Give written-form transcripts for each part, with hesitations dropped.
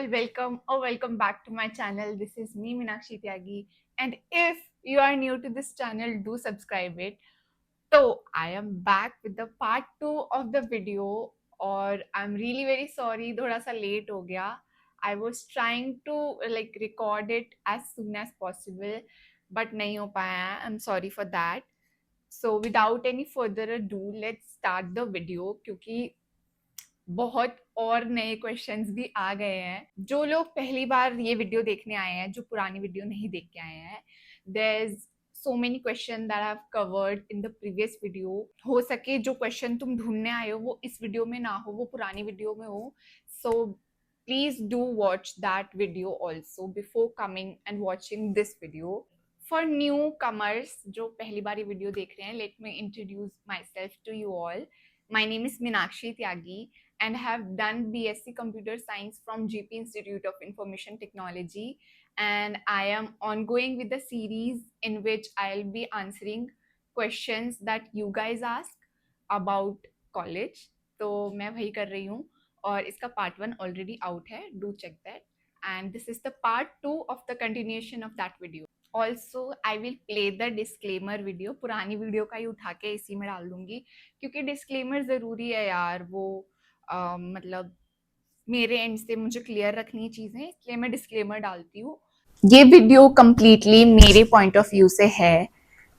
all, welcome or welcome back to my channel. This is me, Meenakshi Tyagi, and if you are new to this channel, do subscribe it. So I am back with the part 2 of the video, और I'm really very sorry, थोड़ा सा late हो गया. I was trying to record it as soon as possible, but नहीं हो पाया. I'm sorry for that. So without any further ado, let's start the video क्योंकि बहुत और नए क्वेश्चंस भी आ गए हैं. जो लोग पहली बार ये वीडियो देखने आए हैं, जो पुरानी वीडियो नहीं देख के आए हैं, there is so many questions that I've covered in the previous video. हो सके जो क्वेश्चन तुम ढूंढने आए हो वो इस वीडियो में ना हो, वो पुरानी वीडियो में हो. So please do watch that video also before coming and watching this video. For newcomers जो पहली बार ये वीडियो देख रहे हैं, let me introduce myself to you all. My name is Meenakshi Tyagi and have done BSc Computer Science from GP Institute of Information Technology, and I am ongoing with the series in which I'll be answering questions that you guys ask about college. तो मैं वही कर रही हूँ और इसका part 1 already out है. Do check that. And this is the part 2 of the continuation of that video. Also, I will play the disclaimer video. पुरानी वीडियो का ही उठा के इसी में डाल दूंगी क्योंकि डिस्क्लेमर ज़रूरी है यार. वो मतलब मेरे एंड से मुझे क्लियर रखनी चीज़ें, इसलिए मैं डिस्क्लेमर डालती हूँ. ये वीडियो कम्प्लीटली मेरे पॉइंट ऑफ व्यू से है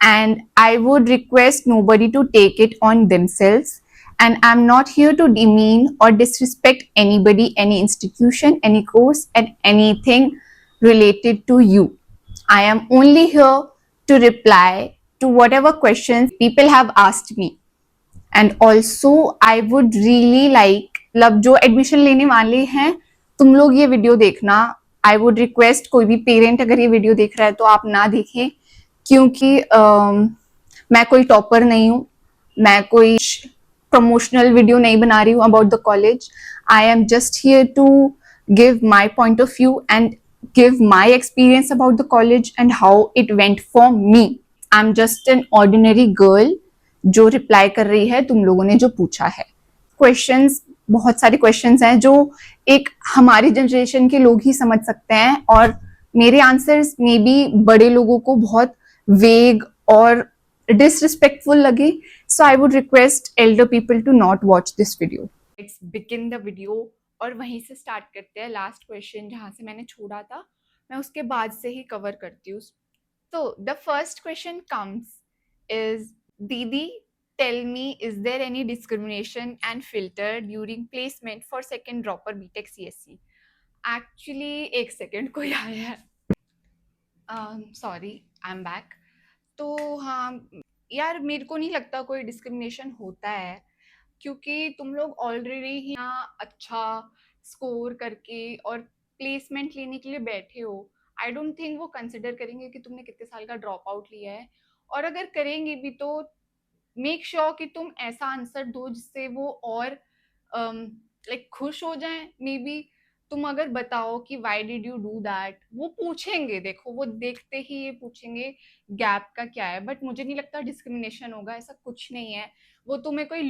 and I would request nobody to take it on themselves, and I'm not here to demean or disrespect anybody, any institution, any course, and anything related to you. I am only here to reply to whatever questions people have asked me. And also I would really like, मतलब जो admission लेने वाले हैं तुम लोग ये video देखना. आई would request कोई भी पेरेंट अगर ये वीडियो देख रहा है तो आप ना देखें क्योंकि मैं कोई टॉपर नहीं हूँ, मैं कोई प्रमोशनल वीडियो नहीं बना रही हूँ about the college. I am just here to give my point of view and give my experience about the college and how it went for me. I'm just an ordinary girl जो reply कर रही है तुम लोगों ने जो पूछा है. क्वेश्चंस, बहुत सारे क्वेश्चंस हैं जो एक हमारी जनरेशन के लोग ही समझ सकते हैं और मेरे आंसर्स मे बी बड़े लोगों को बहुत वेग और डिसरिस्पेक्टफुल लगे. So I would request elder people to not watch this video. Let's begin the video और वहीं से स्टार्ट करते हैं. लास्ट क्वेश्चन जहाँ से मैंने छोड़ा था मैं उसके बाद से ही कवर करती हूँ. तो the first question comes is, दीदी tell me, is there any discrimination and filter during placement for second dropper BTech CSC? Actually एक सेकेंड कोई आया है, सॉरी, आई एम बैक. तो हाँ यार, मेरे को नहीं लगता कोई डिस्क्रिमिनेशन होता है क्योंकि तुम लोग ऑलरेडी यहाँ अच्छा स्कोर करके और प्लेसमेंट लेने के लिए बैठे हो. आई डोंट थिंक वो कंसिडर करेंगे कि तुमने कितने साल का ड्रॉप आउट लिया है, और अगर करेंगे भी तो मेक श्योर कि तुम ऐसा आंसर दो जिससे वो और खुश हो जाएं. मे बी तुम अगर बताओ कि why did you do that, वो पूछेंगे, देखो वो देखते ही ये पूछेंगे गैप का क्या है. बट मुझे नहीं लगता डिस्क्रिमिनेशन होगा, ऐसा कुछ नहीं है. वो तुम्हें कोई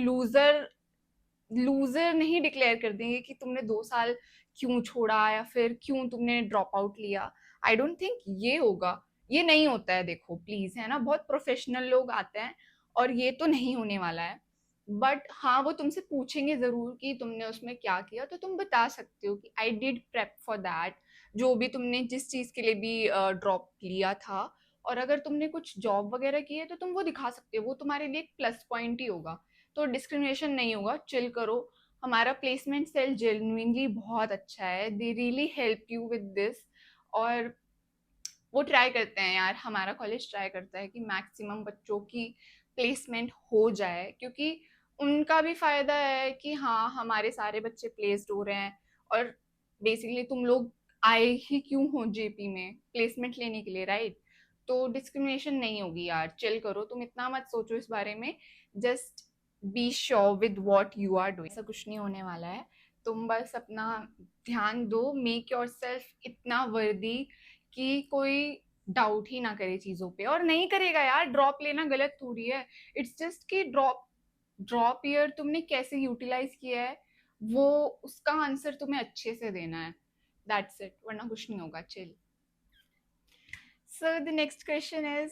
लूजर नहीं डिक्लेयर कर देंगे कि तुमने 2 साल क्यों छोड़ा या फिर क्यों तुमने ड्रॉप आउट लिया. आई डोंट थिंक ये होगा, ये नहीं होता है. देखो प्लीज, है ना, बहुत प्रोफेशनल लोग आते हैं और ये तो नहीं होने वाला है. बट हाँ, वो तुमसे पूछेंगे जरूर कि तुमने उसमें क्या किया, तो तुम बता सकते हो कि I did prep for that, जो भी तुमने जिस चीज के लिए भी ड्रॉप लिया था. और अगर तुमने कुछ जॉब वगैरह की है तो तुम वो दिखा सकते हो, वो तुम्हारे लिए एक प्लस पॉइंट ही होगा. तो डिस्क्रिमिनेशन नहीं होगा, चिल करो. हमारा प्लेसमेंट सेल जेन्युइनली बहुत अच्छा है, they really help you with this. और वो ट्राई करते हैं यार, हमारा कॉलेज ट्राई करता है कि मैक्सिमम बच्चों की प्लेसमेंट हो जाए क्योंकि उनका भी फायदा है कि हाँ हमारे सारे बच्चे प्लेस्ड हो रहे हैं. और बेसिकली तुम लोग आए ही क्यों हो जेपी में प्लेसमेंट लेने के लिए, राइट? तो डिस्क्रिमिनेशन नहीं होगी यार, चिल करो. तुम इतना मत सोचो इस बारे में, just be sure with what you are doing. ऐसा कुछ नहीं होने वाला है. तुम बस अपना ध्यान दो, मेक योर सेल्फ इतना वर्दी कि कोई डाउट ही ना करे चीजों पे. और नहीं करेगा यार, ड्रॉप लेना गलत थोड़ी है. इट्स जस्ट कि ड्रॉप ईयर तुमने कैसे यूटिलाइज किया है, वो उसका आंसर तुम्हें अच्छे से देना है. दैट्स इट, वरना कुछ नहीं होगा, chill. So the next question is,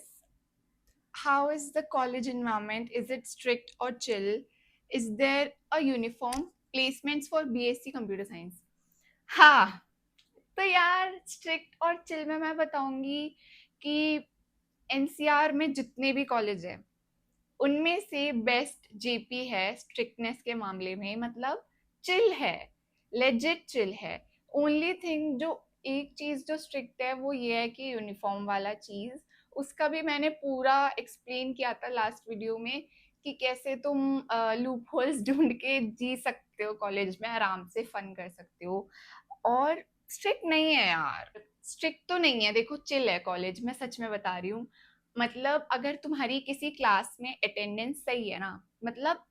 how is the college environment? Is it strict or chill? Is there a uniform? Placements for BSc Computer Science. हाँ, तो यार स्ट्रिक्ट और चिल में मैं बताऊंगी कि एनसीआर में जितने भी कॉलेज है उनमें से बेस्ट जेपी है स्ट्रिक्टनेस के मामले में. मतलब चिल है, लेजिट चिल है. ओनली थिंग जो, एक चीज जो स्ट्रिक्ट है वो ये है कि यूनिफॉर्म वाला चीज, उसका भी मैंने पूरा एक्सप्लेन किया था लास्ट वीडियो में कि कैसे तुम लूप होल्स ढूंढ के जी सकते हो कॉलेज में, आराम से फन कर सकते हो. और स्ट्रिक्ट नहीं है यार, स्ट्रिक्ट तो नहीं है. देखो चिल है कॉलेज, मैं सच में बता रही हूँ. मतलब अगर तुम्हारी किसी क्लास में अटेंडेंस सही है ना, मतलब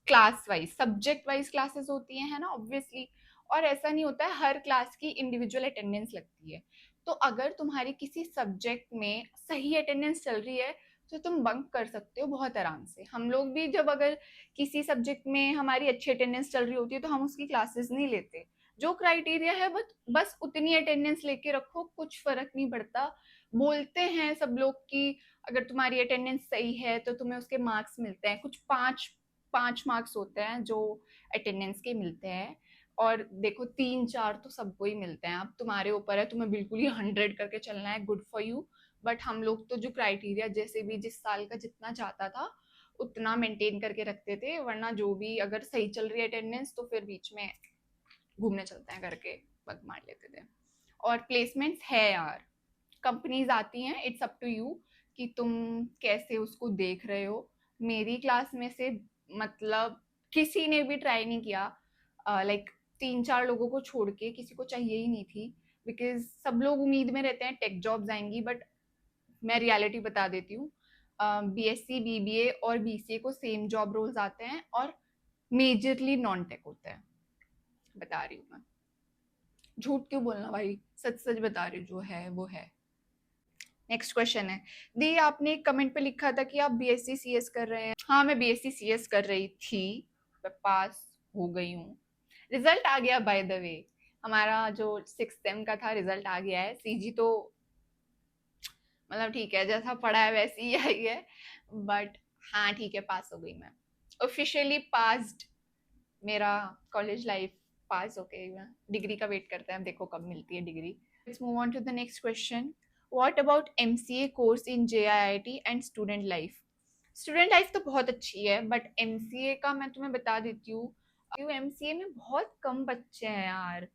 class wise subject wise classes होती हैं, है ना, ऑब्वियसली. और ऐसा नहीं होता है हर क्लास की इंडिविजुअल अटेंडेंस लगती है. तो अगर तुम्हारी किसी सब्जेक्ट में सही अटेंडेंस चल रही है तो तुम बंक कर सकते हो बहुत आराम से. हम लोग भी जब अगर किसी सब्जेक्ट में हमारी अच्छी अटेंडेंस चल रही होती है तो हम उसकी क्लासेस नहीं लेते. जो क्राइटेरिया है बस उतनी अटेंडेंस लेके रखो, कुछ फर्क नहीं पड़ता. बोलते हैं सब लोग कि अगर तुम्हारी अटेंडेंस सही है तो तुम्हें उसके मार्क्स मिलते हैं, कुछ पाँच पाँच मार्क्स होते हैं जो अटेंडेंस के मिलते हैं. और देखो 3-4 तो सबको ही मिलते हैं. अब तुम्हारे ऊपर है, तुम्हें बिल्कुल ही 100 करके चलना है, गुड फॉर यू. बट हम लोग तो जो क्राइटेरिया जैसे भी जिस साल का जितना चाहता था उतना मेंटेन करके रखते थे, वरना जो भी अगर सही चल रही है अटेंडेंस तो फिर बीच में घूमने चलते हैं करके बग मार लेते थे. और प्लेसमेंट्स है यार, कंपनीज आती हैं, इट्स अप टू यू कि तुम कैसे उसको देख रहे हो. मेरी क्लास में से मतलब किसी ने भी ट्राई नहीं किया. लाइक 3-4 लोगों को छोड़ के किसी को चाहिए ही नहीं थी, बिकॉज सब लोग उम्मीद में रहते हैं टेक जॉब्स आएंगी. बट मैं रियलिटी बता देती हूँ, बीएससी बीबीए और बीसीए को सेम जॉब रोल्स आते हैं और मेजरली नॉन टेक होता है. बता रही हूँ मैं, झूठ क्यों बोलना भाई, सच सच बता रही हूँ, जो है वो है. नेक्स्ट क्वेश्चन है, दी आपने कमेंट पे लिखा था कि आप बीएससी सीएस कर रहे हैं. हाँ, मैं बीएससी सीएस कर रही थी, मैं पास हो गई हूँ. रिजल्ट आ गया बाय द वे. हमारा जो 6th सेम का था रिजल्ट आ गया है. सीजी तो मतलब ठीक है, जैसा पढ़ा है वैसे ही आई है. बट हाँ ठीक है, पास हो गई मैं, ऑफिशियली पास्ड. मेरा कॉलेज लाइफ पास हो गई. मैं डिग्री का वेट करते हैं, देखो कब मिलती है degree. Let's move on to the next question. What about MCA course in JIIT and student life? Student life तो बहुत अच्छी है, बट एमसीए का मैं तुम्हें बता देती हूँ, एमसीए में बहुत कम बच्चे हैं यार.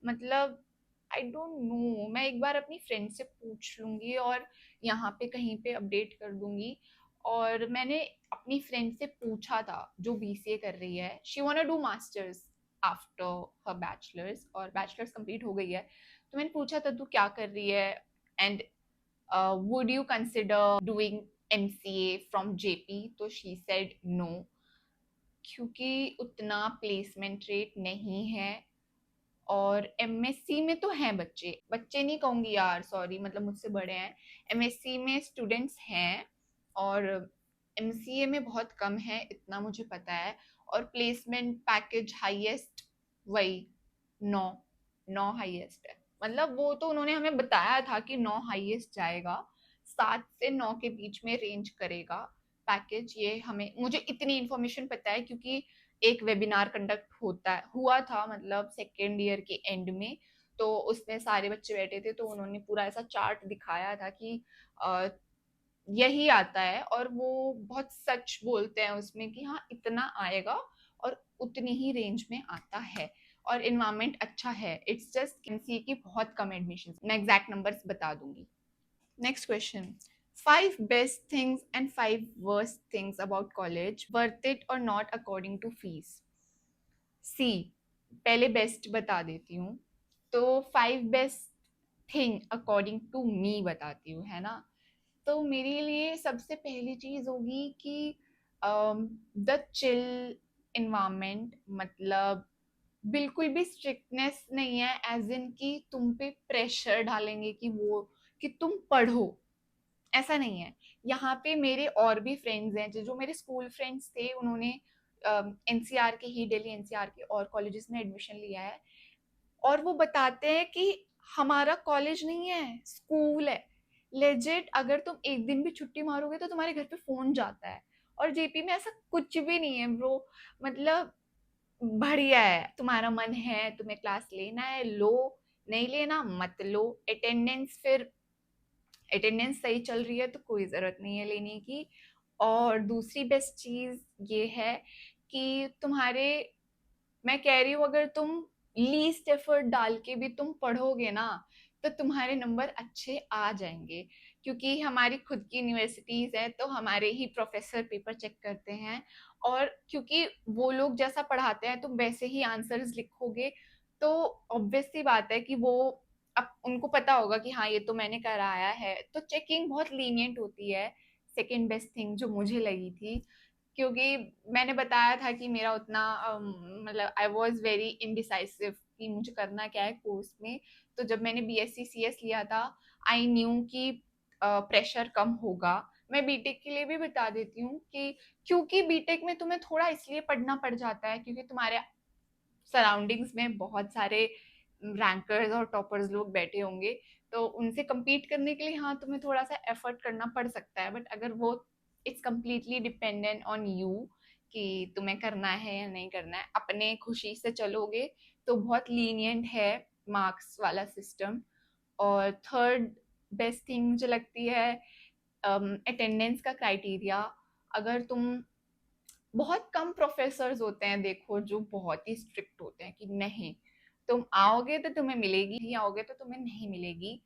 मतलब आई डोंट नो, मैं एक बार अपनी फ्रेंड से पूछ लूंगी और यहाँ पे कहीं पे अपडेट कर दूंगी. और मैंने अपनी फ्रेंड से पूछा था जो बीसीए कर रही है, she want to do masters after her bachelors, और बैचलर्स कंप्लीट हो गई है. तो मैंने पूछा था तू क्या कर रही है, and would you consider doing MCA from JP? तो she said no, क्योंकि उतना प्लेसमेंट रेट नहीं है. और एमएससी में तो हैं बच्चे, बच्चे नहीं कहूंगी यार, सॉरी, मतलब मुझसे बड़े हैं. एमएससी में स्टूडेंट्स हैं और एमसीए में बहुत कम है, इतना मुझे पता है. और प्लेसमेंट पैकेज हाईएस्ट वही 9 हाईएस्ट है. मतलब वो तो उन्होंने हमें बताया था कि 9 हाईएस्ट जाएगा, 7 से 9 के बीच में रेंज करेगा पैकेज. ये हमें, मुझे इतनी इन्फॉर्मेशन पता है क्योंकि एक वेबिनार कंडक्ट हुआ था, मतलब सेकेंड ईयर के एंड में. तो उसमें सारे बच्चे बैठे थे, तो उन्होंने पूरा ऐसा चार्ट दिखाया था कि यही आता है. और वो बहुत सच बोलते हैं उसमें कि हाँ इतना आएगा और उतनी ही रेंज में आता है. और इन्वायरमेंट अच्छा है. इट्स जस्ट एमसीए की बहुत कम एडमिशन, मैं एग्जैक्ट नंबर्स बता दूंगी. Next question, 5 best things and 5 worst things about college, worth it or not according to fees. See, पहले बेस्ट बता देती हूँ. तो 5 best thing according to me बताती हूँ, है ना. तो मेरे लिए सबसे पहली चीज होगी कि द चिल इन्वायरमेंट. मतलब बिल्कुल भी स्ट्रिक्टनेस नहीं है, एज इन कि तुम पे प्रेशर डालेंगे कि वो कि तुम पढ़ो, ऐसा नहीं है. यहाँ पे मेरे और भी फ्रेंड्स हैं, जो मेरे स्कूल फ्रेंड्स थे, उन्होंने एनसीआर के ही, दिल्ली एनसीआर के और कॉलेजेस में एडमिशन लिया है. और वो बताते हैं कि हमारा कॉलेज नहीं है, स्कूल है। लेजिट अगर तुम एक दिन भी छुट्टी मारोगे तो तुम्हारे घर पे फोन जाता है। और जेपी में ऐसा कुछ भी नहीं है ब्रो। मतलब बढ़िया है, तुम्हारा मन है तुम्हें क्लास लेना है लो, नहीं लेना मत लो। अटेंडेंस फिर अटेंडेंस सही चल रही है तो कोई ज़रूरत नहीं है लेने की। और दूसरी बेस्ट चीज़ ये है कि तुम्हारे, मैं कह रही हूँ अगर तुम लीस्ट एफर्ट डाल के भी तुम पढ़ोगे ना तो तुम्हारे नंबर अच्छे आ जाएंगे। क्योंकि हमारी खुद की यूनिवर्सिटीज है तो हमारे ही प्रोफेसर पेपर चेक करते हैं। और क्योंकि वो लोग जैसा पढ़ाते हैं तुम वैसे ही आंसर्स लिखोगे, तो ऑब्वियस सी बात है कि वो, अब उनको पता होगा कि हाँ ये तो मैंने कराया है, तो चेकिंग बहुत लीनियंट होती है। सेकेंड बेस्ट थिंग जो मुझे लगी थी, क्योंकि मैंने बताया था कि मेरा उतना मतलब आई वॉज वेरी इनडिसाइसिव कि मुझे करना क्या है कोर्स में। तो जब मैंने बीएससी सीएस लिया था, आई न्यू कि प्रेशर कम होगा। मैं बीटेक के लिए भी बता देती हूँ कि क्योंकि बीटेक में तुम्हें थोड़ा इसलिए पढ़ना पड़ जाता है क्योंकि तुम्हारे सराउंडिंग्स में बहुत सारे रैंकर्स और टॉपर्स लोग बैठे होंगे। तो उनसे compete करने के लिए हाँ तुम्हें थोड़ा सा एफर्ट करना पड़ सकता है, बट अगर वो it's completely dependent on you कि तुम्हें करना है या नहीं करना है, अपने खुशी से चलोगे तो बहुत लीनियंट है मार्क्स वाला सिस्टम। और थर्ड बेस्ट थिंग मुझे लगती है अटेंडेंस का क्राइटेरिया। अगर तुम, बहुत कम प्रोफेसर्स होते हैं देखो जो बहुत ही स्ट्रिक्ट होते हैं कि नहीं तुम आओगे तो तुम्हें मिलेगी, नहीं आओगे तो तुम्हें नहीं मिलेगी।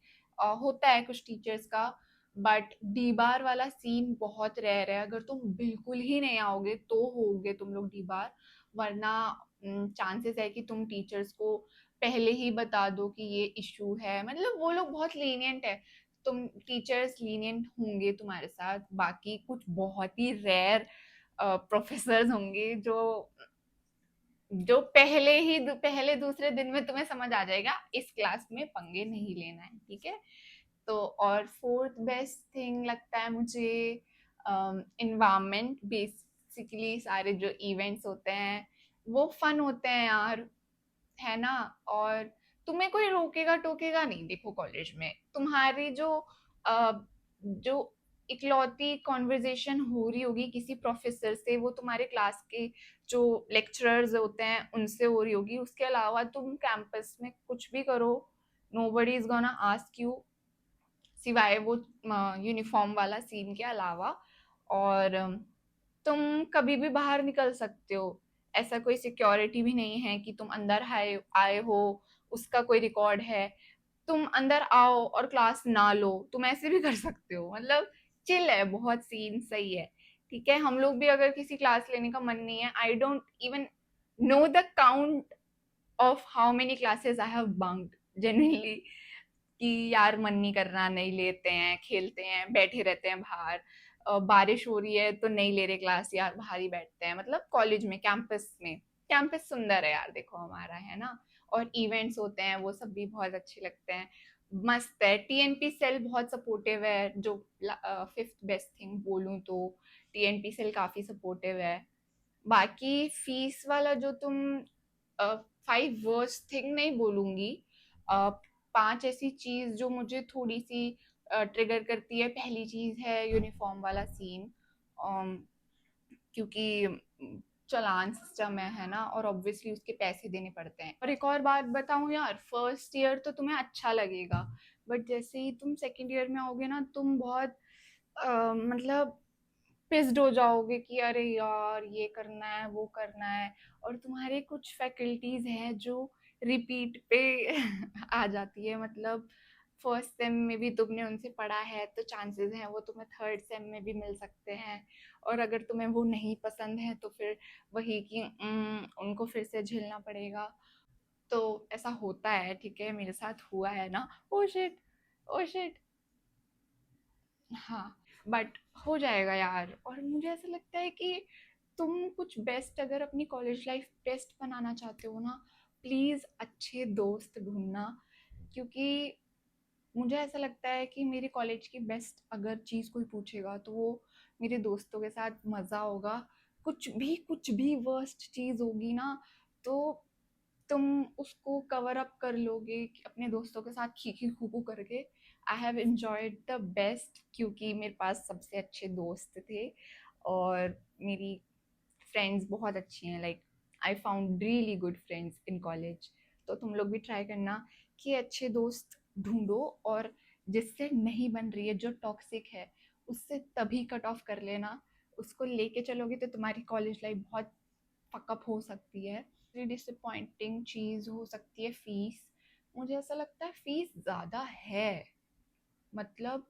होता है कुछ टीचर्स का। बट डी बार वाला सीन बहुत रेयर है, अगर तुम बिल्कुल ही नहीं आओगे तो होगे तुम लोग डी बार। वरना चांसेस है कि तुम टीचर्स को पहले ही बता दो कि ये इशू है। मतलब वो लोग बहुत लीनियंट है, तुम टीचर्स लीनियंट होंगे तुम्हारे साथ। बाकी कुछ बहुत ही रेयर प्रोफेसर्स होंगे जो जो पहले दूसरे दिन में तुम्हें समझ आ जाएगा इस क्लास में पंगे नहीं लेना है, ठीक है। तो और फोर्थ बेस्ट थिंग लगता है मुझे इन्वायरमेंट। बेसिकली सारे जो इवेंट्स होते हैं वो फन होते हैं यार, है ना। और तुम्हें कोई रोकेगा टोकेगा नहीं। देखो कॉलेज में तुम्हारी जो इकलौती कॉन्वर्जेशन हो रही होगी किसी प्रोफेसर से, वो तुम्हारे क्लास के जो लेक्चरर्स होते हैं उनसे हो रही होगी। उसके अलावा तुम कैंपस में कुछ भी करो, nobody is gonna ask you, सिवाय वो यूनिफॉर्म वाला सीन के अलावा। और तुम कभी भी बाहर निकल सकते हो। ऐसा कोई सिक्योरिटी भी नहीं है कि तुम अंदर आए आए हो, उसका कोई रिकॉर्ड है। तुम अंदर आओ और क्लास ना लो, तुम ऐसे भी कर सकते हो। मतलब चिल है, बहुत सीन सही है। ठीक है, हम लोग भी अगर किसी क्लास लेने का मन नहीं है, I don't even know the count of how many classes I have बंक्ड genuinely. कि यार मन नहीं कर रहा, नहीं लेते हैं, खेलते हैं, बैठे रहते हैं बाहर। बारिश हो रही है तो नहीं ले रहे क्लास यार, बाहर ही बैठते हैं। मतलब कॉलेज में, कैंपस में, कैंपस सुंदर है यार देखो हमारा, है ना। और इवेंट्स होते हैं वो सब भी बहुत अच्छे लगते हैं, मस्त है। टीएनपी सेल बहुत सपोर्टिव है, जो फिफ्थ बेस्ट थिंग बोलूँ तो टीएनपी सेल काफी सपोर्टिव है। बाकी फीस वाला जो तुम, फाइव वर्स्ट थिंग नहीं बोलूंगी, पांच ऐसी चीज जो मुझे थोड़ी सी ट्रिगर करती है। पहली चीज है यूनिफॉर्म वाला सीन, क्योंकि चालान सिस्टम है ना, और ऑब्वियसली उसके पैसे देने पड़ते हैं। और एक और बात बताऊं यार, फर्स्ट ईयर तो तुम्हें अच्छा लगेगा, बट जैसे ही तुम सेकेंड ईयर में आओगे ना तुम बहुत मतलब पिस्ड हो जाओगे कि अरे यार ये करना है वो करना है। और तुम्हारे कुछ फैकल्टीज हैं जो रिपीट पे आ जाती है। मतलब फर्स्ट सेम में भी तुमने उनसे पढ़ा है तो चांसेस हैं वो तुम्हें थर्ड सेम में भी मिल सकते हैं। और अगर तुम्हें वो नहीं पसंद है तो फिर वही कि उनको फिर से झेलना पड़ेगा। तो ऐसा होता है, ठीक है, मेरे साथ हुआ है ना। Oh shit, oh shit. हाँ, बट हो जाएगा यार। और मुझे ऐसा लगता है कि तुम कुछ बेस्ट, अगर अपनी कॉलेज लाइफ बेस्ट बनाना चाहते हो ना, प्लीज अच्छे दोस्त ढूंढना। क्योंकि मुझे ऐसा लगता है कि मेरे कॉलेज की बेस्ट अगर चीज कोई पूछेगा तो वो मेरे दोस्तों के साथ मजा होगा। कुछ भी वर्स्ट चीज होगी ना तो तुम उसको कवर अप कर लोगे अपने दोस्तों के साथ खीखी खूखू करके। I have enjoyed the best, क्योंकि मेरे पास सबसे अच्छे दोस्त थे और मेरी फ्रेंड्स बहुत अच्छी हैं। Like I found really good friends in college. तो तुम लोग भी ट्राई करना कि अच्छे दोस्त ढूंढो, और जिससे नहीं बन रही है, जो टॉक्सिक है, उससे तभी कट ऑफ कर लेना। उसको लेके चलोगे तो तुम्हारी कॉलेज लाइफ बहुत फकअप हो सकती है। डिसअपॉइंटिंग चीज़ हो सकती है फीस। मुझे ऐसा लगता है फीस ज़्यादा है, मतलब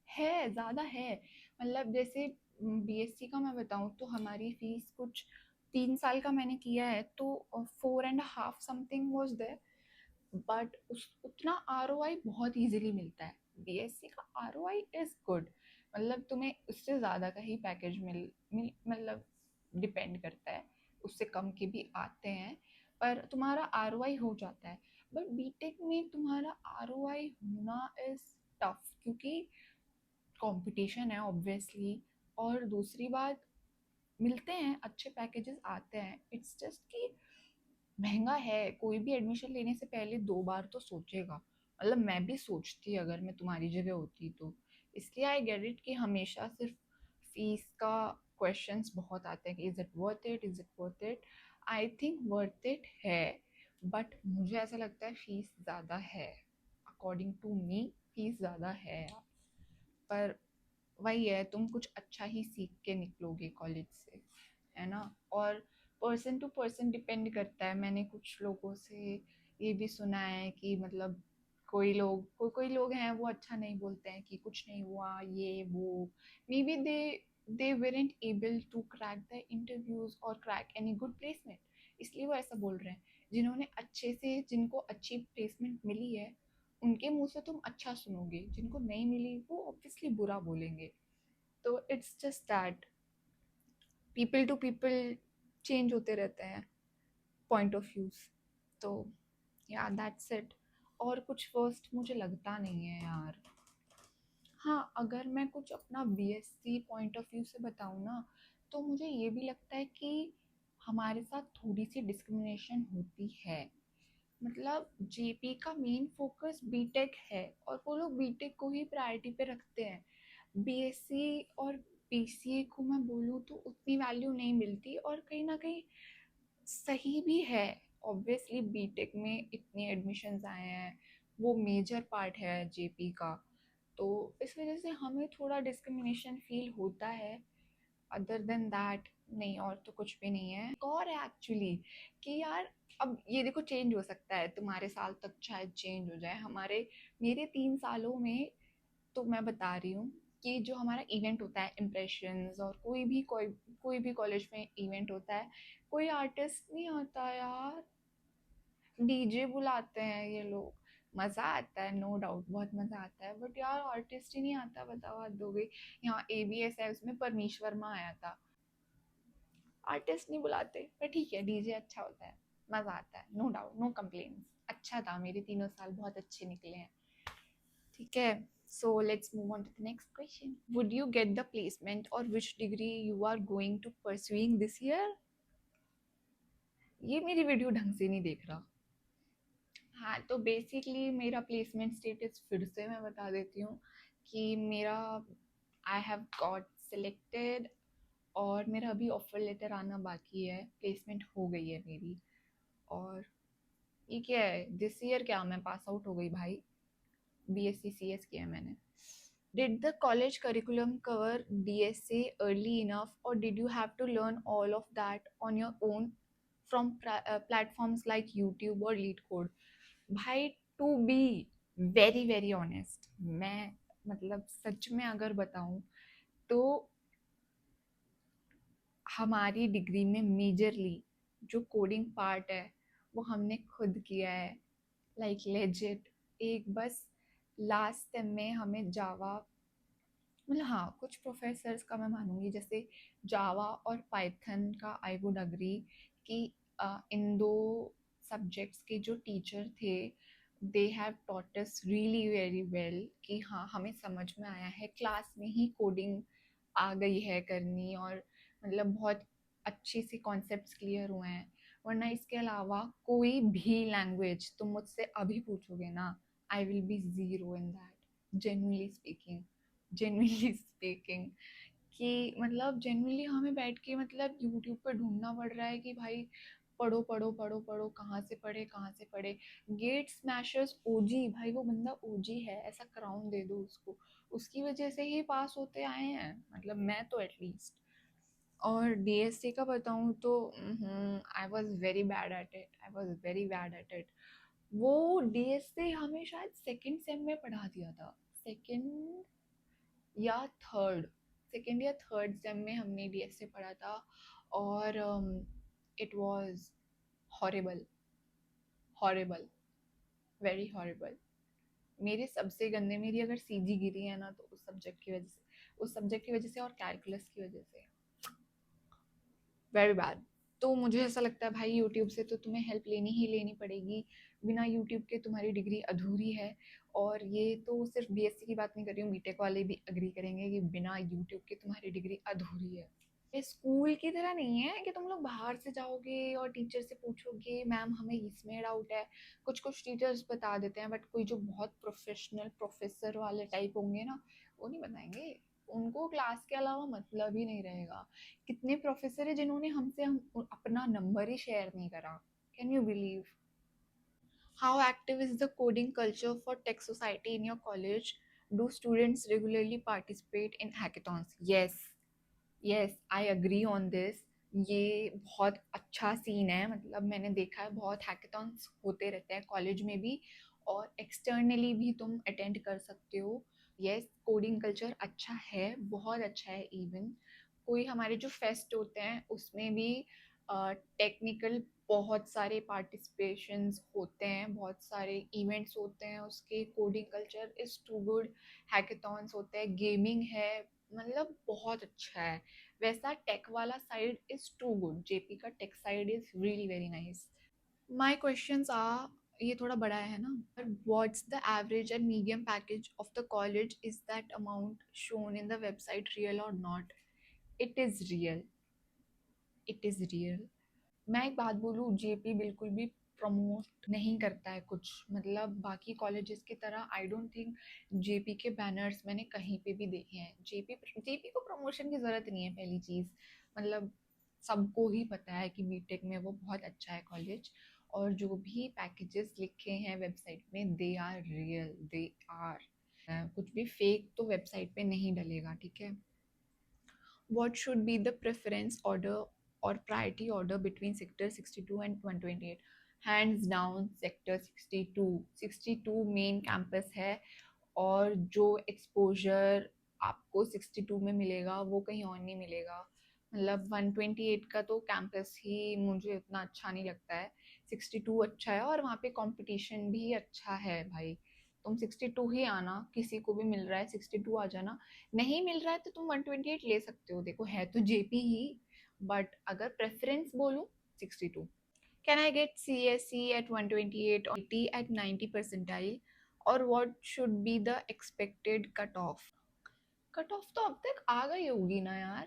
है, ज़्यादा है। मतलब जैसे बीएससी का मैं बताऊँ तो हमारी फीस कुछ 3 साल का मैंने किया है तो 4.5 समथिंग वॉज देयर। बट उस उतना आरओआई बहुत इजीली मिलता है। बीएससी का आरओआई इज गुड, मतलब तुम्हें उससे ज़्यादा का ही पैकेज मतलब डिपेंड करता है, उससे कम के भी आते हैं, पर तुम्हारा आरओआई हो जाता है। बट बीटेक में तुम्हारा आरओआई होना इज टफ, क्योंकि कंपटीशन है ऑब्वियसली। और दूसरी बात, मिलते हैं अच्छे पैकेजेस आते हैं, इट्स जस्ट कि महंगा है। कोई भी एडमिशन लेने से पहले 2 बार तो सोचेगा। मतलब मैं भी सोचती अगर मैं तुम्हारी जगह होती तो। इसलिए आई गेट इट कि हमेशा सिर्फ फीस का क्वेश्चंस बहुत आते हैं कि is it worth it, is it worth it. I think worth it है, बट मुझे ऐसा लगता है फीस ज़्यादा है। अकॉर्डिंग टू मी फीस ज़्यादा है। पर वही है, तुम कुछ अच्छा ही सीख के निकलोगे कॉलेज से, है ना। और पर्सन टू पर्सन डिपेंड करता है। मैंने कुछ लोगों से ये भी सुना है कि मतलब कोई लोग हैं वो अच्छा नहीं बोलते हैं कि कुछ नहीं हुआ ये वो। May be they weren't able to crack the interviews or crack any good placement, इसलिए वो ऐसा बोल रहे हैं। जिन्होंने अच्छे से, जिनको अच्छी प्लेसमेंट मिली है, उनके मुंह से तुम अच्छा सुनोगे। जिनको नहीं मिली वो ऑब्वियसली बुरा बोलेंगे। तो it's just that people to people change होते रहते हैं पॉइंट ऑफ व्यूज। तो या दैट्स इट। और कुछ फर्स्ट मुझे लगता नहीं है यार। हाँ, अगर मैं कुछ अपना बीएससी पॉइंट ऑफ व्यू से बताऊँ ना, तो मुझे ये भी लगता है कि हमारे साथ थोड़ी सी डिस्क्रिमिनेशन होती है। मतलब जेपी का मेन फोकस बीटेक है और वो लोग बीटेक को ही प्रायोरिटी पे रखते हैं। बीएससी और पीसीए को मैं बोलूँ तो उतनी वैल्यू नहीं मिलती, और कहीं ना कहीं सही भी है। ऑब्वियसली बीटेक में इतने एडमिशन्स आए हैं, वो मेजर पार्ट है जेपी का। तो इस वजह से हमें थोड़ा डिस्क्रिमिनेशन फील होता है। अदर देन दैट नहीं, और तो कुछ भी नहीं है। एक और है एक्चुअली कि यार, अब ये देखो चेंज हो सकता है, तुम्हारे साल तक शायद चेंज हो जाए। मेरे 3 सालों में तो मैं बता रही हूँ कि जो हमारा इवेंट होता है इम्प्रेशंस, और कोई भी कॉलेज में इवेंट होता है, कोई आर्टिस्ट नहीं आता यार, डीजे बुलाते हैं ये लोग। मज़ा आता है, नो डाउट बहुत मज़ा आता है, बट यार आर्टिस्ट ही नहीं आता, बताओ हद हो गई। यहाँ एबीएस है, उसमें परमीश वर्मा आया था। आर्टिस्ट नहीं बुलाते, पर ठीक है डीजे अच्छा होता है, मज़ा आता है, नो डाउट, नो कंप्लेन्स। अच्छा था, मेरे 3 साल बहुत अच्छे निकले हैं। ठीक है, so let's move on to the next question. Would you get the placement, or which degree you are going to pursuing this year? ये मेरी वीडियो ढंग से नहीं देख रहा। हाँ, तो बेसिकली मेरा प्लेसमेंट स्टेटस फिर से मैं बता देती हूँ कि मेरा आई हैव गॉट सिलेक्टेड, और मेरा अभी ऑफर लेटर आना बाकी है। प्लेसमेंट हो गई है मेरी। और ये क्या है, दिस ईयर क्या मैं पास आउट हो गई भाई। बीएससी सीएस किया मैंने। Did the college curriculum cover DSA early enough, or did you have to learn all of that on your own from platforms like YouTube or LeetCode? भाई, to be very very honest, मैं मतलब सच में अगर बताऊं तो हमारी degree में majorly जो कोडिंग पार्ट है वो हमने खुद किया है। लाइक लेजिट, एक बस लास्ट टाइम में हमें जावा, मतलब हाँ कुछ प्रोफेसर्स का मैं मानूंगी, जैसे जावा और पाइथन का आई वुड अग्री कि इन दो सब्जेक्ट्स के जो टीचर थे, they have taught us really very well, कि हाँ हमें समझ में आया है, क्लास में ही कोडिंग आ गई है करनी, और मतलब बहुत अच्छी सी कॉन्सेप्ट्स क्लियर हुए हैं। वरना इसके अलावा कोई भी लैंग्वेज तुम मुझसे अभी पूछोगे ना, I will be zero in that, genuinely speaking, genuinely speaking. कि मतलब जेन्युइनली हमें बैठ के मतलब यूट्यूब पर ढूंढना पड़ रहा है कि भाई पढ़ो पढ़ो पढ़ो पढ़ो, कहाँ से पढ़े कहाँ से पढ़े। गेट स्मैशर्स ओजी, भाई वो बंदा ओजी है, ऐसा क्राउन दे दो उसको, उसकी वजह से ही पास होते आए हैं, मतलब मैं तो एटलीस्ट। और डीएससी का बताऊँ तो I was very bad at it, I was very bad at it. वो डीएससी हमें शायद सेकेंड सेम में पढ़ा दिया था, सेकेंड या थर्ड, सेकेंड या थर्ड सेम में हमने डीएससी पढ़ा था। और it was horrible, horrible, very horrible. मेरे सबसे गंदे, मेरी अगर सीजी गिरी है ना तो उस सब्जेक्ट की वजह से, उस सब्जेक्ट की वजह से और कैलकुलस की वजह से, वेरी बैड। तो मुझे ऐसा लगता है भाई यूट्यूब से तो तुम्हें हेल्प लेनी ही लेनी पड़ेगी, बिना यूट्यूब के तुम्हारी डिग्री अधूरी है। और ये तो सिर्फ बीएससी की बात नहीं कर रही हूँ, बीटेक वाले भी अग्री करेंगे कि बिना यूट्यूब के तुम्हारी डिग्री अधूरी है। ये स्कूल की तरह नहीं है कि तुम लोग बाहर से जाओगे और टीचर से पूछोगे मैम हमें इसमें डाउट है। कुछ कुछ टीचर्स बता देते हैं, बट कोई जो बहुत प्रोफेशनल प्रोफेसर वाले टाइप होंगे ना, वो नहीं बताएंगे। उनको क्लास के अलावा मतलब ही नहीं रहेगा। कितने प्रोफेसर है जिन्होंने हमसे अपना नंबर ही शेयर नहीं करा, can you believe? How active is the coding culture for tech society in your college? Do students regularly participate in hackathons? Yes, yes I agree on this. ये बहुत अच्छा सीन है, मतलब मैंने देखा है बहुत हैकेथॉन्स होते रहते हैं कॉलेज में भी, और एक्सटर्नली भी तुम अटेंड कर सकते हो। यस, कोडिंग कल्चर अच्छा है, बहुत अच्छा है। इवन कोई हमारे जो फेस्ट होते हैं उसमें भी टेक्निकल बहुत सारे पार्टिसिपेशंस होते हैं, बहुत सारे इवेंट्स होते हैं उसके, coding culture is too good. Hackathons होते हैं, गेमिंग है, मतलब बहुत अच्छा है। वैसा टेक वाला side is too good, JP का tech side is really very nice. My questions are, ये थोड़ा बड़ा है ना, what's the average and medium package of the college? Is that amount shown in the website real और not? It is real, it is real. मैं एक बात बोलूँ, जेपी बिल्कुल भी प्रमोट नहीं करता है कुछ, मतलब बाकी कॉलेजेस की तरह आई डोंट थिंक जेपी के बैनर्स मैंने कहीं पे भी देखे हैं। जेपी को प्रमोशन की ज़रूरत नहीं है, पहली चीज़। मतलब सबको ही पता है कि बीटेक में वो बहुत अच्छा है कॉलेज, और जो भी पैकेजेस लिखे हैं वेबसाइट में they are real, they are, कुछ भी फेक तो वेबसाइट पे नहीं डलेगा, ठीक है? What should be the preference order or priority order between sector 62 and 128? Hands down sector 62, 62 main campus है, और जो एक्सपोजर आपको 62 में मिलेगा वो कहीं और नहीं मिलेगा। मतलब 128 का तो कैंपस ही मुझे उतना अच्छा नहीं लगता है, 62 अच्छा है, और वहाँ पे कंपटीशन भी अच्छा है भाई। तुम 62 ही आना, किसी को भी मिल रहा है 62 आ जाना, नहीं मिल रहा है तो तुम 128 ले सकते हो, देखो है तो जेपी ही, बट अगर प्रेफरेंस बोलूँ 62। Can I get CSE at 128 or 80 at 90 percentile? Or what should be the expected cutoff? Cut off तो अब तक आ गई होगी ना यार,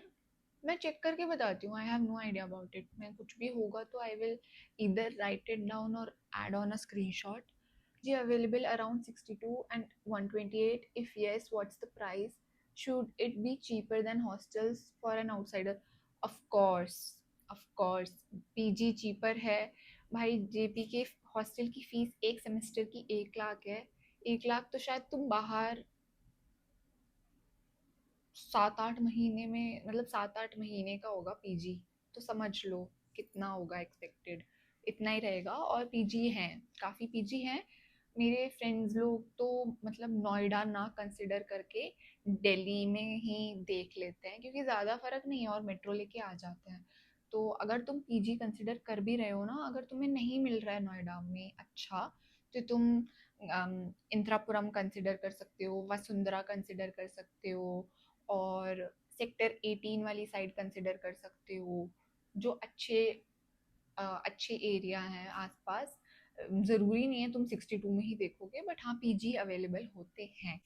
मैं चेक करके बताती हूँ, I have no idea about it. मैं कुछ भी होगा तो आई विल इधर राइट इट डाउन और एड ऑन अ स्क्रीनशॉट। जी available around 62 and 128? If yes, what's the price? Should it be cheaper than hostels for an outsider? Of course, of course, PG cheaper है भाई। JP के hostel की fees एक semester की 1 लाख है। 1 लाख तो शायद तुम बाहर 7-8 महीने में, मतलब 7-8 महीने का होगा पीजी, तो समझ लो कितना होगा एक्सपेक्टेड, इतना ही रहेगा। और पीजी हैं, काफ़ी पीजी हैं। मेरे फ्रेंड्स लोग तो मतलब नोएडा ना कंसिडर करके दिल्ली में ही देख लेते हैं, क्योंकि ज़्यादा फर्क नहीं है और मेट्रो लेके आ जाते हैं। तो अगर तुम पीजी कंसिडर कर भी रहे हो ना, अगर तुम्हें नहीं मिल रहा है नोएडा में अच्छा, तो तुम इंद्रापुरम कंसिडर कर सकते हो, वसुंधरा कंसिडर कर सकते हो, और सेक्टर 18 वाली साइड कंसिडर कर सकते हो, जो अच्छे अच्छे एरिया हैं आसपास। ज़रूरी नहीं है तुम 62 में ही देखोगे, बट हाँ पीजी अवेलेबल होते हैं।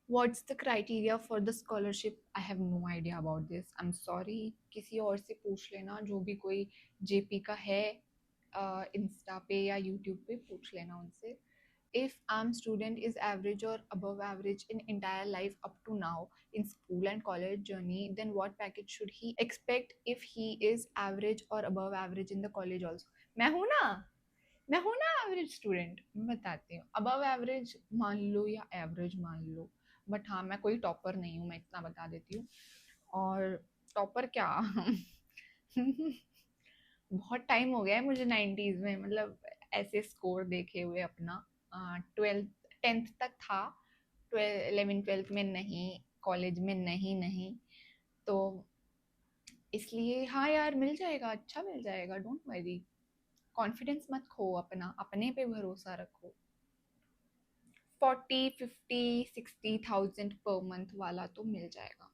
What's the criteria for the scholarship? I have no idea about this, I am sorry, किसी और से पूछ लेना जो भी कोई जेपी का है, इंस्टा पे या यूट्यूब पे पूछ लेना उनसे. If student is average or above average in entire life up to now in school and college journey, then what package should he expect if he is average or above average in the college also? मैं हूँ ना, मैं हूँ ना average student. मैं बताती हूँ, above average मान लो या एवरेज मान लो, बट हाँ मैं कोई टॉपर नहीं हूँ, मैं इतना बता देती हूँ. और टॉपर क्या बहुत टाइम हो गया है मुझे 90s में, मतलब ऐसे स्कोर देखे हुए अपना. 12th 10th तक था, 11th 12th में नहीं, कॉलेज में नहीं नहीं. तो इसलिए हाँ यार, मिल जाएगा, अच्छा मिल जाएगा, डोंट वरी. कॉन्फिडेंस मत खो अपना, अपने पे भरोसा रखो. 40 50 60,000 पर मंथ वाला तो मिल जाएगा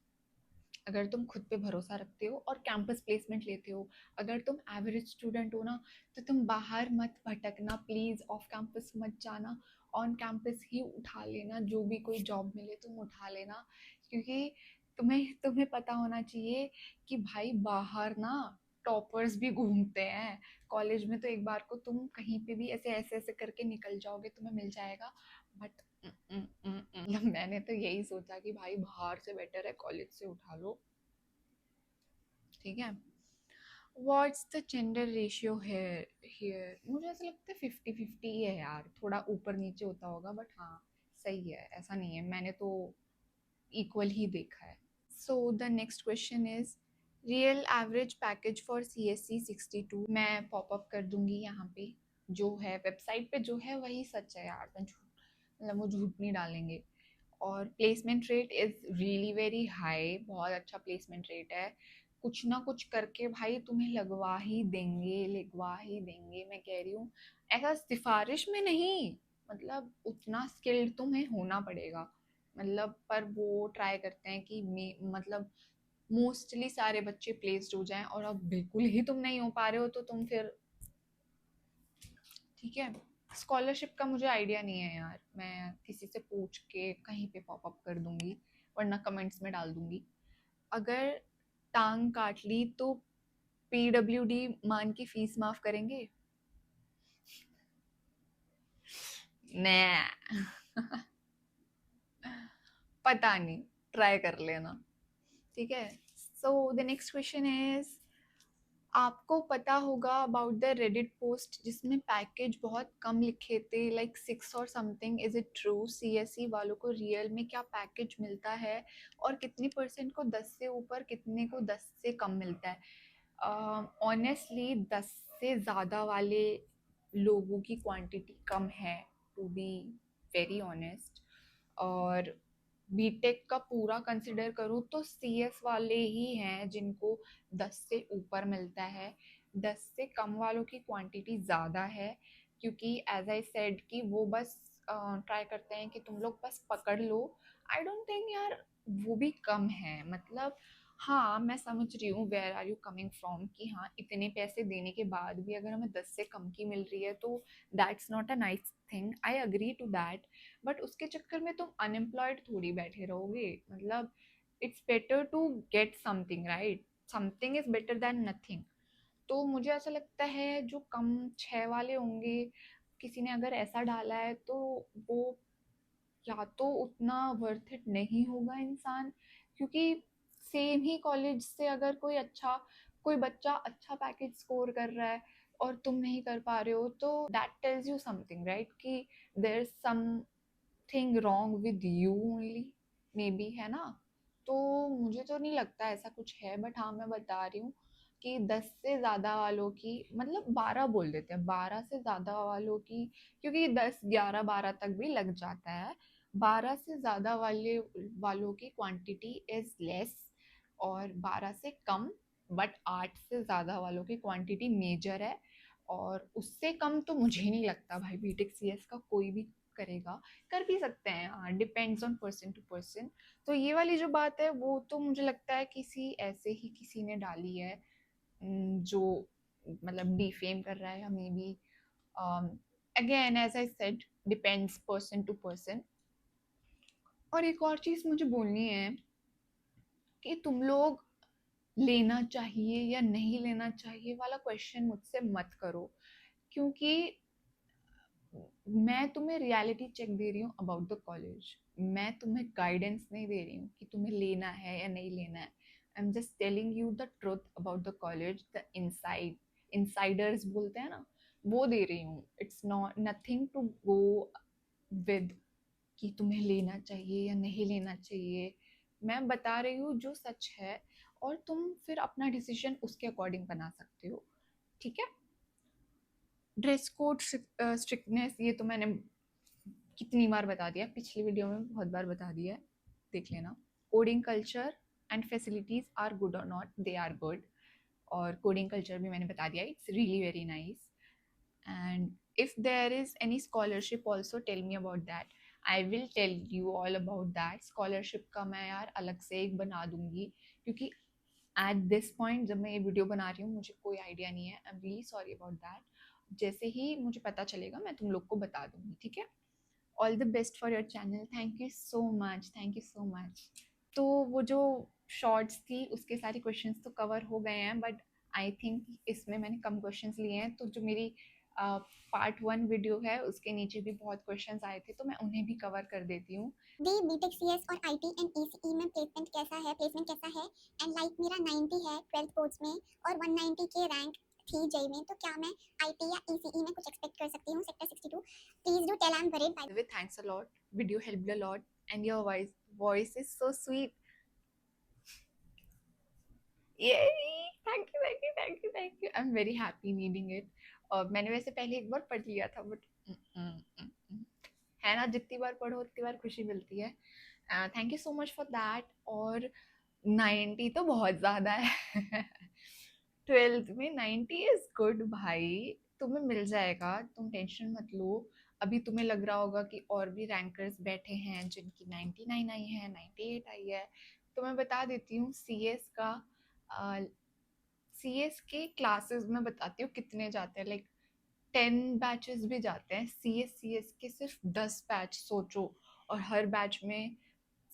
अगर तुम खुद पे भरोसा रखते हो और कैंपस प्लेसमेंट लेते हो. अगर तुम एवरेज स्टूडेंट हो ना, तो तुम बाहर मत भटकना प्लीज, ऑफ कैंपस मत जाना, ऑन कैंपस ही उठा लेना, जो भी कोई जॉब मिले तुम उठा लेना. क्योंकि तुम्हें तुम्हें पता होना चाहिए कि भाई बाहर ना टॉपर्स भी घूमते हैं. कॉलेज में तो एक बार को तुम कहीं पे भी ऐसे ऐसे ऐसे करके निकल जाओगे, तुम्हें मिल जाएगा. बट मतलब मैंने तो यही सोचा कि भाई बाहर से बेटर है कॉलेज से उठा लो. ठीक है. व्हाट्स द जेंडर रेशियो है हियर? मुझे ऐसा लगता है 50-50 ही है यार, थोड़ा ऊपर नीचे होता होगा, बट हाँ सही है, ऐसा नहीं है, मैंने तो इक्वल ही देखा है. So the next question is real average package for CSC 62. मैं पॉपअप कर दूंगी यहाँ पे, जो है वेबसाइट पे जो है वही सच है यार, मैं झूठ, मतलब वो झूठ नहीं डालेंगे. और placement rate is really very high, बहुत अच्छा प्लेसमेंट रेट है. कुछ ना कुछ करके भाई तुम्हें लगवा ही देंगे, लगवा ही देंगे, मैं कह रही हूँ. ऐसा सिफारिश में नहीं, मतलब उतना स्किल्ड तुम्हें होना पड़ेगा. मतलब पर वो ट्राई करते हैं कि मतलब मोस्टली सारे बच्चे प्लेस्ड हो जाएं, और अब बिल्कुल ही तुम नहीं हो पा रहे हो तो तुम फिर ठीक है. स्कॉलरशिप का मुझे आइडिया नहीं है यार, मैं किसी से पूछ के कहीं पे पॉपअप कर दूंगी, वरना कमेंट्स में डाल दूंगी. अगर टांग काट ली तो PWD मान की फीस माफ करेंगे? नहीं. पता नहीं, ट्राई कर लेना. ठीक है. So the next question is, आपको पता होगा अबाउट द रेडिट पोस्ट जिसमें पैकेज बहुत कम लिखे थे, लाइक 6 और something. Is it true? CSE वालों को रियल में क्या पैकेज मिलता है, और कितनी परसेंट को 10 से ऊपर, कितने को 10 से कम मिलता है? ऑनेस्टली 10 से ज़्यादा वाले लोगों की क्वांटिटी कम है, टू बी वेरी ऑनेस्ट. और बीटेक का पूरा कंसिडर करूँ तो CS वाले ही हैं जिनको 10 से ऊपर मिलता है. 10 से कम वालों की क्वांटिटी ज़्यादा है, क्योंकि एज आई सेड कि वो बस ट्राई करते हैं कि तुम लोग बस पकड़ लो. आई डोंट थिंक यार वो भी कम है, मतलब हाँ मैं समझ रही हूँ where are you coming from, कि हाँ इतने पैसे देने के बाद भी अगर हमें 10 से कम की मिल रही है तो that's not a nice thing, I agree to that. But उसके चक्कर में तुम अनएम्प्लॉयड थोड़ी बैठे रहोगे, मतलब it's better to get something, right? Something is better than nothing. तो मुझे ऐसा लगता है जो कम 6 वाले होंगे, किसी ने अगर ऐसा डाला है तो वो या तो उतना वर्थ इट नहीं होगा इंसान, क्योंकि सेम ही कॉलेज से अगर कोई बच्चा अच्छा पैकेज स्कोर कर रहा है और तुम नहीं कर पा रहे हो, तो that tells you something, right? कि there is something wrong with you only, maybe, है ना? तो मुझे तो नहीं लगता ऐसा कुछ है, बट हाँ मैं बता रही हूँ कि 10 से ज़्यादा वालों की, मतलब 12 बोल देते हैं, 12 से ज़्यादा वालों की, क्योंकि 10 11 12 तक भी लग जाता है. 12 से ज़्यादा वालों की क्वांटिटी इज लेस, और 12 से कम बट 8 से ज़्यादा वालों की क्वांटिटी मेजर है. और उससे कम तो मुझे नहीं लगता भाई बीटेक CS का कोई भी करेगा. कर भी सकते हैं, हाँ, depends on person to person. तो ये वाली जो बात है वो तो मुझे लगता है किसी ऐसे ही किसी ने डाली है, जो मतलब डिफेम कर रहा है, या maybe again as I said depends person to person. और एक और चीज़ मुझे बोलनी है कि तुम लोग लेना चाहिए या नहीं लेना चाहिए वाला क्वेश्चन मुझसे मत करो. क्योंकि मैं तुम्हें रियलिटी चेक दे रही हूँ अबाउट द कॉलेज, मैं तुम्हें गाइडेंस नहीं दे रही हूँ कि तुम्हें लेना है या नहीं लेना है। I am just telling you the truth about the college, the inside, insiders बोलते हैं ना, वो दे रही हूँ। It's not nothing to go with कि तुम्हें लेना चाहिए या नहीं लेना चाहिए। मैं बता रही हूँ जो सच है, और तुम फिर अपना डिसीजन उसके अकॉर्डिंग बना सकते हो, ठीक है। ड्रेस कोड स्ट्रिक्टनेस ये तो मैंने कितनी बार बता दिया, पिछली वीडियो में बहुत बार बता दिया है, देख लेना। Coding culture and facilities are good और नॉट, दे आर गुड। और कोडिंग कल्चर भी मैंने बता दिया, it's really very nice. And if there is any scholarship also tell me about that, I will tell you all about that। scholarship का मैं यार अलग से एक बना दूंगी, क्योंकि एट दिस पॉइंट जब मैं ये वीडियो बना रही हूँ मुझे कोई आइडिया नहीं है। I am really sorry about that. जैसे ही मुझे पता चलेगा मैं तुम लोग को बता दूंगी, ठीक है। All the best for your channel, thank you so much, thank you so much. तो वो जो शॉर्ट्स थी उसके सारे क्वेश्चंस तो कवर हो गए हैं, बट आई थिंक इसमें मैंने कम क्वेश्चंस लिए हैं, तो जो मेरी पार्ट 1 वीडियो है उसके नीचे भी बहुत क्वेश्चंस आए थे, तो मैं उन्हें भी कवर कर देती हूँ। दी बीटेक सीएस और आईटी एंड ईसीई में प्लेसमेंट कैसा है एंड लाइक मेरा 90 है 12th बोर्ड्स में और 190 के रैंक थी जेई में, तो क्या मैं आईटी या ईसीई में कुछ एक्सपेक्ट कर सकती हूँ sector 62? Please do tell, I am worried bye. Thanks a lot, video helped a lot, and your voice is so sweet। Yay! Thank you, thank you, thank you, thank you। I'm very happy needing it। और मैंने वैसे पहले एक बार पढ़ लिया था, but है ना, जितनी बार पढ़ो उतनी बार खुशी मिलती है। Thank you so much for that. और 90 तो बहुत ज़्यादा है। 12th में 90 इज गुड भाई, तुम्हें मिल जाएगा, तुम टेंशन मत लो। अभी तुम्हें लग रहा होगा कि और भी रैंकर्स बैठे हैं जिनकी 99 आई है, 98 आई है। तो मैं बता देती हूँ सीएस का, सीएस के क्लासेस में बताती हूँ कितने जाते हैं, लाइक 10 बैचेस भी जाते हैं। सीएस के सिर्फ 10 बैच सोचो, और हर बैच में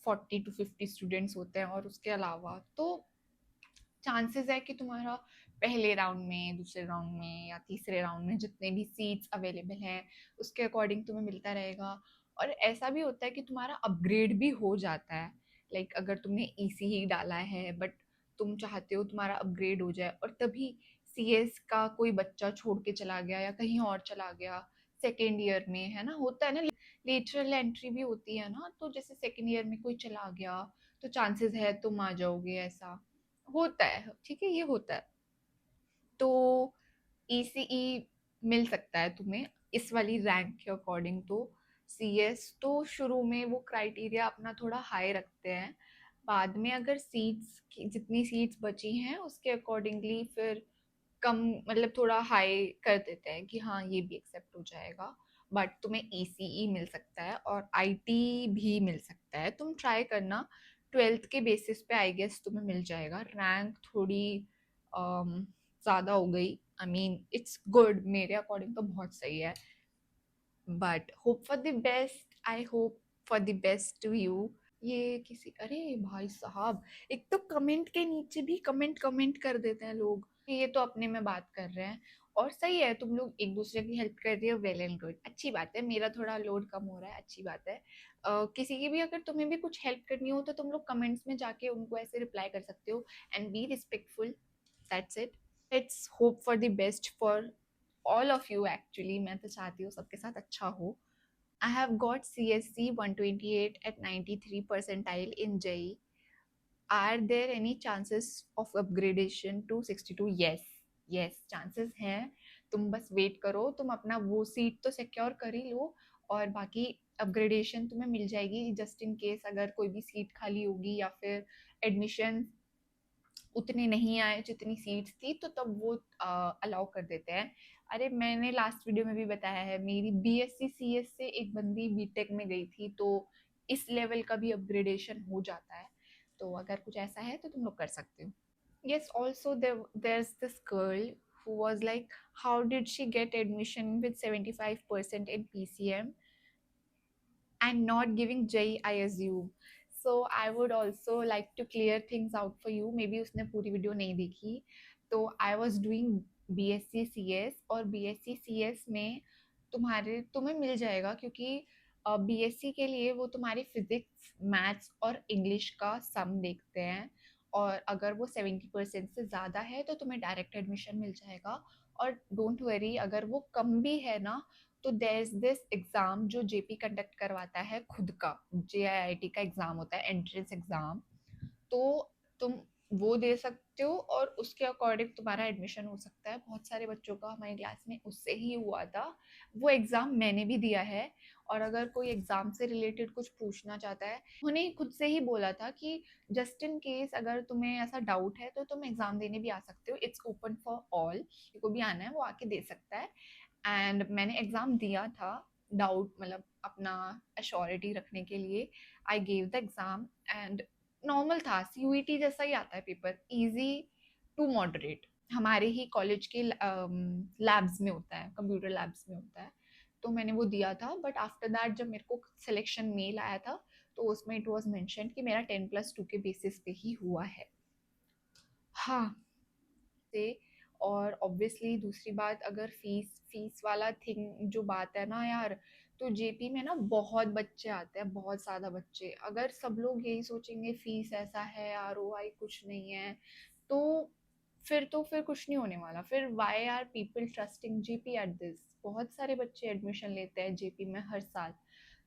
40 to 50 स्टूडेंट्स होते हैं। और उसके अलावा तो चांसेस है कि तुम्हारा पहले राउंड में, दूसरे राउंड में या तीसरे राउंड में जितने भी सीट्स अवेलेबल हैं उसके अकॉर्डिंग तुम्हें मिलता रहेगा। और ऐसा भी होता है कि तुम्हारा अपग्रेड भी हो जाता है, लाइक अगर तुमने ईसी ही डाला है बट तुम चाहते हो तुम्हारा अपग्रेड हो जाए, और तभी सीएस का कोई बच्चा छोड़ के चला गया या कहीं और चला गया सेकेंड ईयर में, है ना, होता है ना, लेटरल एंट्री भी होती है ना, तो जैसे सेकेंड ईयर में कोई चला गया तो चांसेस है तुम आ जाओगे, ऐसा होता है, ठीक है, ये होता है। तो ईसीई मिल सकता है तुम्हें इस वाली रैंक के अकॉर्डिंग। तो सीएस तो शुरू में वो क्राइटेरिया अपना थोड़ा हाई रखते हैं, बाद में अगर सीट्स की जितनी सीट्स बची हैं उसके अकॉर्डिंगली फिर कम, मतलब थोड़ा हाई कर देते हैं कि हाँ ये भी एक्सेप्ट हो जाएगा। बट तुम्हें ईसीई मिल सकता है और आईटी भी मिल सकता है, तुम ट्राई करना। 12th के बेसिस पे आई गेस तुम्हें मिल जाएगा। रैंक थोड़ी ज़्यादा हो गई, आई मीन इट्स गुड, मेरे अकॉर्डिंग तो बहुत सही है, but hope for the best, I hope for the best to you. ये किसी, अरे भाई साहब, एक तो कमेंट के नीचे भी कमेंट कमेंट कर देते हैं लोग, ये तो अपने में बात कर रहे हैं। और सही है, तुम लोग एक दूसरे की हेल्प कर रही हो, वेल एंड गुड, अच्छी बात है। मेरा थोड़ा लोड कम हो रहा है, अच्छी बात है। किसी की भी अगर तुम्हें भी कुछ हेल्प करनी हो तो तुम लोग कमेंट्स में जाके उनको ऐसे रिप्लाई कर सकते हो, and be respectful, that's it. Let's hope for the best for all of you. Actually मैं तो चाहती हूँ सबके साथ अच्छा हो। I have got CSC 128 at 93 percentile in JEE। Are there any chances of upgradation to 62? Yes, yes, chances हैं। तुम बस वेट करो, तुम अपना वो सीट तो सिक्योर कर ही लो, और बाकी अपग्रेडेशन तुम्हें मिल जाएगी। जस्ट इन केस अगर कोई भी सीट खाली होगी या फिर एडमिशन उतने नहीं आए जितनी सीट्स थी, तो तब वो अलाउ कर देते हैं। अरे मैंने लास्ट वीडियो में भी बताया है, मेरी बीएससी सीएस से एक बंदी बीटेक में गई थी, तो इस लेवल का भी अपग्रेडेशन हो जाता है। तो अगर कुछ ऐसा है तो तुम लोग कर सकते हो। Yes, also there's this girl who was like, how did she get admission with 75% in PCM and not giving JEE, I assume? So I would also like to clear things out for you. Maybe उसने पूरी video नहीं देखी। तो I was doing BSc CS, और BSc CS में तुम्हें मिल जाएगा, क्योंकि बीएससी के लिए वो तुम्हारी फिजिक्स, मैथ्स और इंग्लिश का सम देखते हैं, और अगर वो 70% से ज़्यादा है तो तुम्हें डायरेक्ट एडमिशन मिल जाएगा। और डोंट वरी, अगर वो कम भी है ना, तो देयर इज दिस एग्ज़ाम जो जेपी कंडक्ट करवाता है खुद का, जेआईआईटी का एग्ज़ाम होता है, एंट्रेंस एग्ज़ाम। तो तुम वो दे सकते हो और उसके अकॉर्डिंग तुम्हारा एडमिशन हो सकता है। बहुत सारे बच्चों का हमारी क्लास में उससे ही हुआ था। वो एग्ज़ाम मैंने भी दिया है। और अगर कोई एग्ज़ाम से रिलेटेड कुछ पूछना चाहता है, उन्होंने खुद से ही बोला था कि जस्ट इन केस अगर तुम्हें ऐसा डाउट है तो तुम एग्ज़ाम देने भी आ सकते हो, इट्स ओपन फॉर ऑल, को भी आना है वो आके दे सकता है। एंड मैंने एग्ज़ाम दिया था, डाउट मतलब अपना अश्योरिटी रखने के लिए। I gave the exam and normal था, सीयूईटी जैसा ही आता है पेपर, इजी टू मॉडरेट। हमारे ही कॉलेज के लैब्स में होता है, कंप्यूटर लैब्स में होता है। तो मैंने वो दिया था, बट आफ्टर दैट जब मेरे को सिलेक्शन मेल आया था तो उसमें इट वाज मेंशन कि मेरा 10+2 के बेसिस पे ही हुआ है। हाँ, से। और ऑब्वियसली दूसरी बात, अगर फीस फीस वाला थिंग जो बात है ना यार, तो जेपी में ना बहुत बच्चे आते हैं, बहुत ज़्यादा बच्चे। अगर सब लोग यही सोचेंगे फीस ऐसा है, आरओआई कुछ नहीं है, तो फिर कुछ नहीं होने वाला। फिर why are people trusting JP at this? बहुत सारे बच्चे एडमिशन लेते हैं जेपी में हर साल।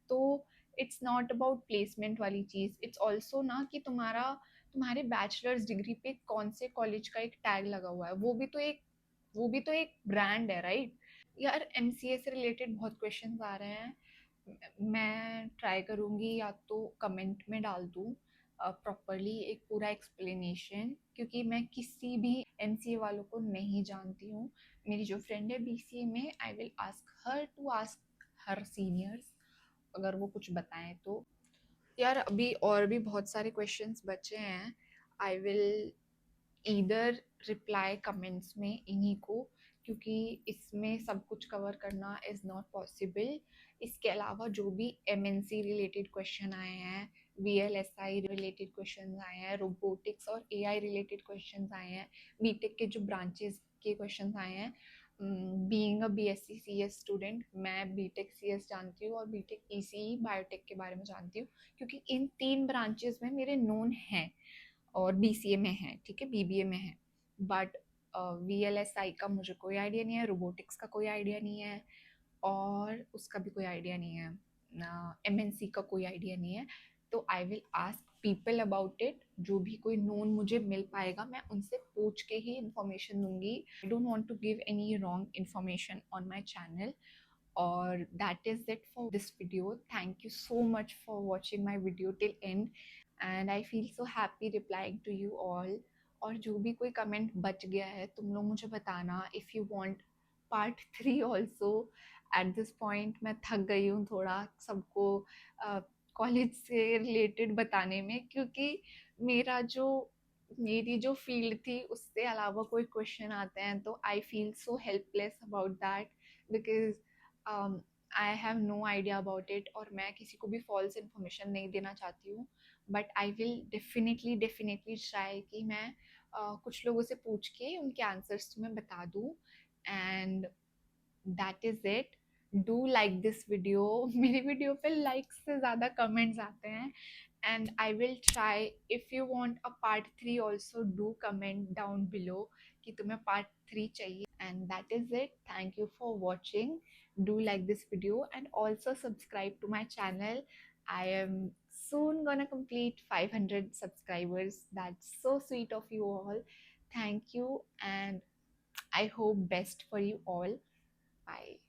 तो इट्स नॉट अबाउट प्लेसमेंट वाली चीज़, इट्स ऑल्सो ना कि तुम्हारे बैचलर्स डिग्री पे कौन से कॉलेज का एक टैग लगा हुआ है, वो भी तो एक ब्रांड है, राइट? यार एमसीए से रिलेटेड बहुत क्वेश्चंस आ रहे हैं। मैं ट्राई करूँगी या तो कमेंट में डाल दूँ प्रॉपरली एक पूरा एक्सप्लेनेशन, क्योंकि मैं किसी भी एमसीए वालों को नहीं जानती हूँ। मेरी जो फ्रेंड है बीसीए में, I will ask her to ask her seniors, अगर वो कुछ बताएं तो। यार अभी और भी बहुत सारे क्वेश्चंस बचे हैं। I will either reply comments में इन्हीं को, क्योंकि इसमें सब कुछ कवर करना इज़ नॉट पॉसिबल। इसके अलावा जो भी एमएनसी रिलेटेड क्वेश्चन आए हैं, वीएलएसआई रिलेटेड क्वेश्चन आए हैं, रोबोटिक्स और एआई रिलेटेड क्वेश्चन आए हैं, बीटेक के जो ब्रांचेस के क्वेश्चन आए हैं। Being a BSc CS student, मैं बीटेक सीएस जानती हूँ और बीटेक ईसीई बायोटेक के बारे में जानती हूँ, क्योंकि इन 3 ब्रांचेस में मेरे नोन हैं और बीसीए में है, ठीक है, बीबीए में है। बट वीएलएसआई का मुझे कोई आइडिया नहीं है, रोबोटिक्स का कोई आइडिया नहीं है, और उसका भी कोई आइडिया नहीं है, एमएनसी का कोई आइडिया नहीं है। तो I will ask people about it. जो भी कोई नोन मुझे मिल पाएगा मैं उनसे पूछ के ही इंफॉर्मेशन दूंगी। I don't want to give any wrong information on my channel. और that is it for this video. Thank you so much for watching my video till end, and I feel so happy replying to you all. और जो भी कोई comment बच गया है तुम लोग मुझे बताना, if you want part 3 also. At this point मैं थक गई हूँ थोड़ा सबको कॉलेज से रिलेटेड बताने में, क्योंकि मेरा जो मेरी जो फील्ड थी उससे अलावा कोई क्वेश्चन आते हैं तो I feel so helpless about that, because I have no idea about it, और मैं किसी को भी फॉल्स इन्फॉर्मेशन नहीं देना चाहती हूँ। But I will definitely definitely try कि मैं कुछ लोगों से पूछ के उनके आंसर्स तुम्हें बता दूँ। And that is it. Do like this video. मेरी वीडियो पे लाइक्स से ज़्यादा कमेंट्स आते हैं, and I will try. If you want a part 3 also, do comment down below कि तुम्हें part 3 चाहिए। And that is it. Thank you for watching. Do like this video and also subscribe to my channel. I am soon gonna complete 500 subscribers. That's so sweet of you all. Thank you, and I hope best for you all. Bye.